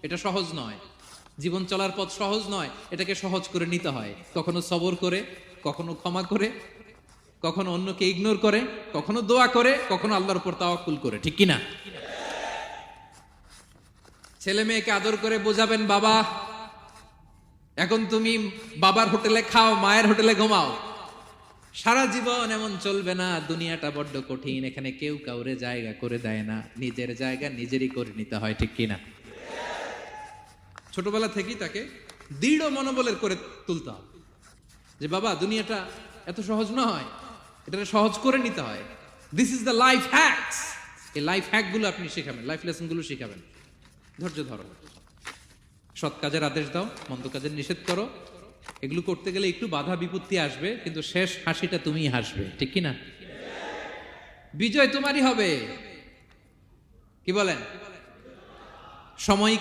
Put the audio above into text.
এটা সহজ নয়। জীবন চলার পথ সহজ নয়, এটাকে সহজ করে নিতে হয়। কখনো সবর করে, কখনো ক্ষমা করে, কখনো অন্যকে ইগনোর করে, কখনো দোয়া করে, কখনো আল্লাহর উপর তাওয়াক্কুল করে, ঠিক কিনা? ছেলে মেয়েকে আদর করে বোঝাবেন, বাবা এখন তুমি বাবার হোটেলে খাও, মায়ের হোটেলে ঘুমাও। সারা জীবন এমন চলবে না, দুনিয়াটা বড্ড কঠিন, এখানে কেউ কাউরে জায়গা করে দেয় না, নিজের জায়গা নিজেরই করে নিতে হয়, ঠিক কিনা? ছোটবেলা থেকেই তাকে দৃঢ় মনোবলের করে তুলতে হবে যে বাবা দুনিয়াটা এত সহজ নয়, এটা সহজ করে নিতে হয়। This is the life hacks. এই লাইফ হ্যাক গুলো আপনি শেখাবেন, লাইফ লেসন গুলো শেখাবেন। ধৈর্য ধরো, সৎ কাজের আদেশ দাও, মন্দ কাজের নিষেধ করো। এগুলো করতে গেলে একটু বাধা বিপত্তি আসবে, কিন্তু শেষ হাসিটা তুমিই হাসবে, ঠিক কিনা? বিজয় তোমারই হবে। কি বলেন? সময়ই